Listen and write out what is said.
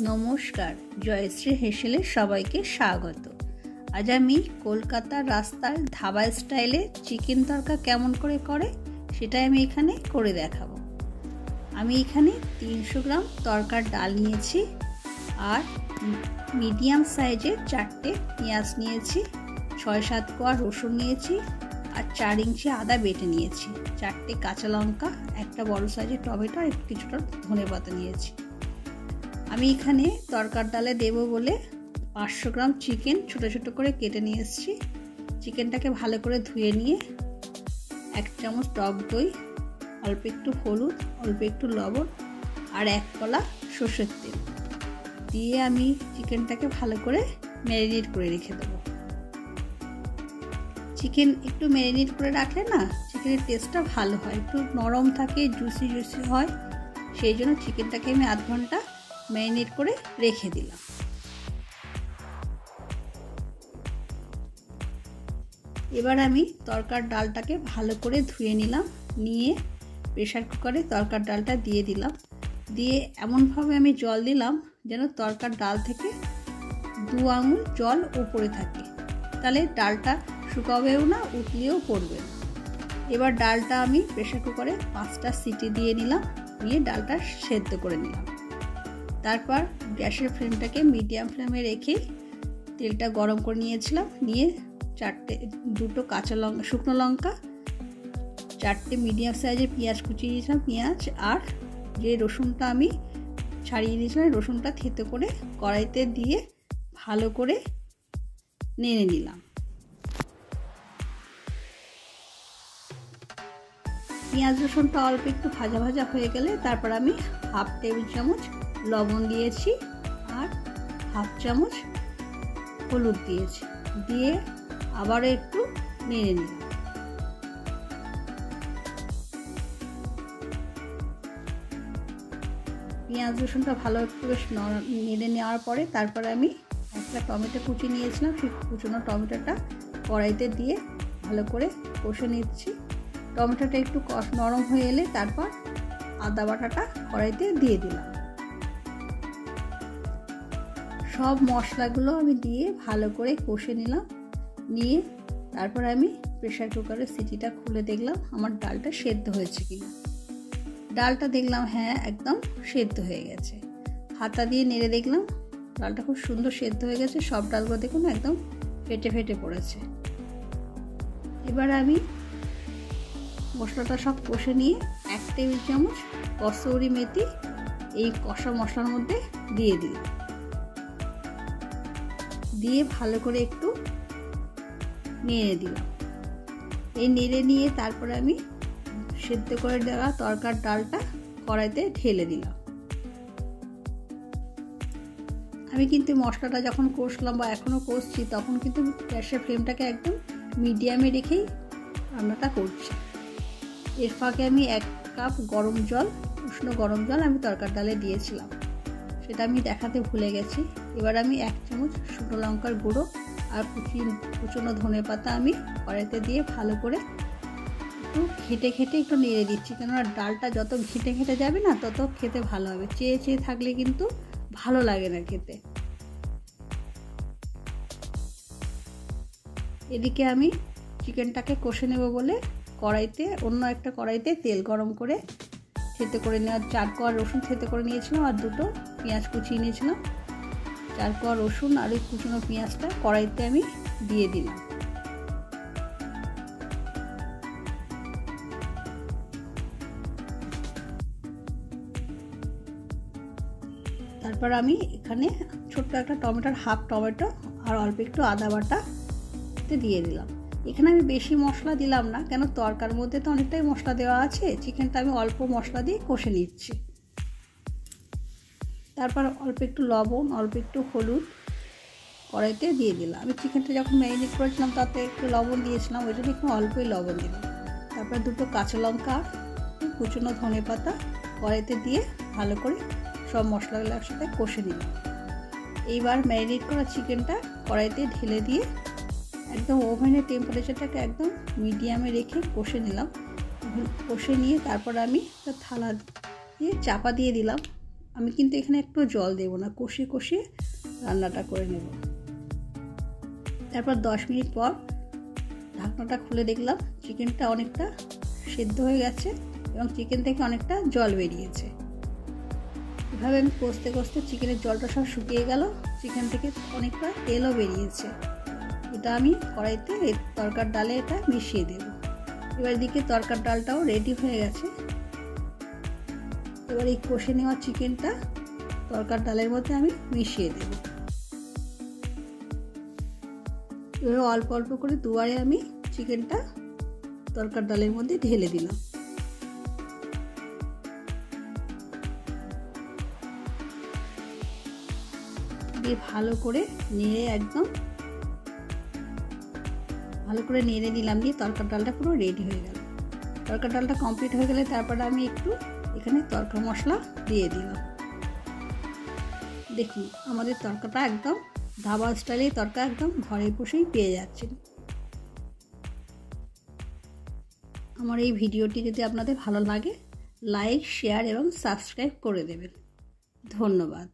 নমস্কার, জয়শ্রী হেসেলে সবাইকে স্বাগত। আজ আমি কলকাতার রাস্তার ধাবা স্টাইলে চিকেন তরকা কেমন করে সেটাই আমি এখানে করে দেখাবো। আমি এখানে 300 গ্রাম তরকার ডাল নিয়েছি, আর মিডিয়াম সাইজের 4টে পেঁয়াজ নিয়েছি, 6-7 কোয়া রসুন নিয়েছি, আর 4 ইঞ্চি আদা বেটে নিয়েছি, 4টে কাঁচা লঙ্কা, একটা বড় সাইজের টমেটো আর কিছুটা ধনেপাতা নিয়েছি। আমি এখানে তরকার ডালে দেব বলে 500 গ্রাম চিকেন ছোট ছোট করে কেটে নিয়ে এসেছি। চিকেনটাকে ভালো করে ধুয়ে নিয়ে 1 চামচ টক দই, অল্প একটু হলুদ, অল্প একটু লবণ আর 1 কলা সরষের তেল দিয়ে আমি চিকেনটাকে ভালো করে ম্যারিনেট করে রেখে দেবো। চিকেন একটু ম্যারিনেট করে রাখলে না চিকেনের টেস্টটা ভালো হয়, একটু নরম থাকে, জুসি হয়। সেই জন্য চিকেনটাকে আমি আধ ঘন্টা ম্যারিনেট করে রেখে দিলাম। এবার আমি তরকার ডালটাকে ভালো করে ধুয়ে নিলাম, নিয়ে প্রেসার কুকারে তরকার ডালটা দিয়ে দিলাম। দিয়ে এমনভাবে আমি জল দিলাম যেন তরকার ডাল থেকে 2 আঙুল জল উপরে থাকে, তাহলে ডালটা শুকাবেও না, উতলিয়েও পড়বে না। এবার ডালটা আমি প্রেসার কুকারে 5টা সিটি দিয়ে নিলাম, নিয়ে ডালটা সেদ্ধ করে নিলাম। তারপর গ্যাসের ফ্লেমটাকে মিডিয়াম ফ্লেমে রেখে তেলটা গরম করে নিয়েছিলাম, নিয়ে 2টো কাঁচা লঙ্কা, শুকনো লঙ্কা, 4টে মিডিয়াম সাইজের পেঁয়াজ কুচিয়ে দিয়েছিলাম, পেঁয়াজ আর যে রসুনটা আমি ছাড়িয়ে দিয়েছিলাম, রসুনটা থেতো করে কড়াইতে দিয়ে ভালো করে নেড়ে নিলাম। পেঁয়াজ রসুনটা অল্প একটু ভাজা ভাজা হয়ে গেলে তারপর আমি 1/2 টেবিল চামচ লবণ দিয়েছি আর 1/2 চামচ হলুদ দিয়েছি, দিয়ে আবারও একটু নেড়ে নিলাম। পেঁয়াজ রসুনটা ভালো একটু নেড়ে নেওয়ার পরে তারপরে আমি একটা টমেটো কুচি নিয়েছিলাম, সেই কুচনো টমেটোটা কড়াইতে দিয়ে ভালো করে কষে নিচ্ছি। টমেটোটা একটু নরম হয়ে এলে তারপর আদা বাটাটা কড়াইতে দিয়ে দিলাম। সব মশলাগুলো আমি দিয়ে ভালো করে কষে নিলাম, নিয়ে তারপর আমি প্রেসার কুকারের সিটিটা খুলে দেখলাম আমার ডালটা সেদ্ধ হয়েছে কিনা। ডালটা দেখলাম হ্যাঁ একদম সেদ্ধ হয়ে গেছে। হাতা দিয়ে নেড়ে দেখলাম ডালটা খুব সুন্দর সেদ্ধ হয়ে গেছে, সব ডালগুলো দেখুন একদম ফেটে পড়েছে। এবার আমি মশলাটা সব কষে নিয়ে 1 টেবিল চামচ কসুরি মেথি এই কষা মশলার মধ্যে দিয়ে দিলাম, দিয়ে ভালো করে একটু নেড়ে দিলাম। এই নেড়ে নিয়ে তারপরে আমি সেদ্ধ করে দেওয়া তরকার ডালটা কড়াইতে ঢেলে দিলাম। আমি কিন্তু মশলাটা যখন কষলাম বা এখনও কষছি তখন কিন্তু গ্যাসের ফ্লেমটাকে একদম মিডিয়ামে রেখেই রান্নাটা করছি। এর ফাঁকে আমি 1 কাপ গরম জল, উষ্ণ গরম জল আমি তরকার ডালে দিয়েছিলাম, সেটা আমি দেখাতে ভুলে গেছি। এবার আমি 1 চামচ শুকনো লঙ্কার গুঁড়ো আর কুচনো ধনেপাতা আমি কড়াইতে দিয়ে ভালো করে একটু ঘেটে একটু নেড়ে দিচ্ছি, কেননা ডালটা যত ঘেটে যাবে না তত খেতে ভালো হবে। চেয়ে থাকলে কিন্তু ভালো লাগে না খেতে। এদিকে আমি চিকেনটাকে কষে নেব বলে অন্য একটা কড়াইতে তেল গরম করে থেতো করে নেওয়া 4 কোয়া রসুন থেতো করে নিয়েছিলাম, আর 2টো পেঁয়াজ কুচিয়ে নিয়েছিলাম। 4 কোয়া রসুন আর ওই কুচনো পেঁয়াজটা কড়াইতে আমি দিয়ে দিলাম। তারপর আমি এখানে ছোট্ট একটা টমেটোর 1/2 টমেটো আর অল্প একটু আদা বাটাতে দিয়ে দিলাম। এখানে আমি বেশি মশলা দিলাম না, কেন তরকার মধ্যে তো অনেকটাই মশলা দেওয়া আছে, চিকেনটা আমি অল্প মশলা দিয়ে কষে নিচ্ছি। তারপর অল্প একটু লবণ, অল্প একটু হলুদ কড়াইতে দিয়ে দিলাম। আমি চিকেনটা যখন ম্যারিনেট করেছিলাম তাতে একটু লবণ দিয়েছিলাম, ওই জন্য একটু অল্পই লবণ দিলাম। তারপর 2টো কাঁচা লঙ্কা, কুচনো ধনেপাতা কড়াইতে দিয়ে ভালো করে সব মশলাগুলো একসাথে কষে নিলাম। এইবার ম্যারিনেট করা চিকেনটা কড়াইতে ঢেলে দিয়ে একদম ওভেনের টেম্পারেচারটাকে একদম মিডিয়ামে রেখে কষে নিলাম। কষে নিয়ে তারপর আমি একটা থালা দিয়ে চাপা দিয়ে দিলাম আমি কিন্তু এখানে একটু জল দেব না, কষিয়ে কষিয়ে রান্নাটা করে নেব। তারপর 10 মিনিট পর ঢাকনাটা খুলে দেখলাম চিকেনটা অনেকটা সেদ্ধ হয়ে গেছে এবং চিকেন থেকে অনেকটা জল বেরিয়েছে। এভাবে আমি কষতে কষতে চিকেনের জলটা সব শুকিয়ে গেল, চিকেন থেকে অনেকটা তেলও বেরিয়েছে। এটা আমি কড়াইতে তরকার ডালে এটা মিশিয়ে দেব। এবার এদিকে তরকার ডালটাও রেডি হয়ে গেছে। এবার এই কষে নেওয়া চিকেনটা তরকার ডালের মধ্যে আমি মিশিয়ে দেব। এবার অল্প অল্প করে দুবারে আমি চিকেনটা তরকার ডালের মধ্যে ঢেলে দিলাম। দিয়ে ভালো করে নেড়ে নিলাম। দিয়ে তরকার ডালটা পুরো রেডি হয়ে গেল। তরকার ডালটা কমপ্লিট হয়ে গেলে তারপরে আমি একটু এখানে তরকা মশলা দিয়ে দিলাম। দেখুন আমাদের তরকাটা একদম ধাবা স্টাইলে তরকা একদম ঘরে বসেই পেয়ে যাচ্ছেন। আমার এই ভিডিওটি যদি আপনাদের ভালো লাগে লাইক, শেয়ার এবং সাবস্ক্রাইব করে দেবেন। ধন্যবাদ।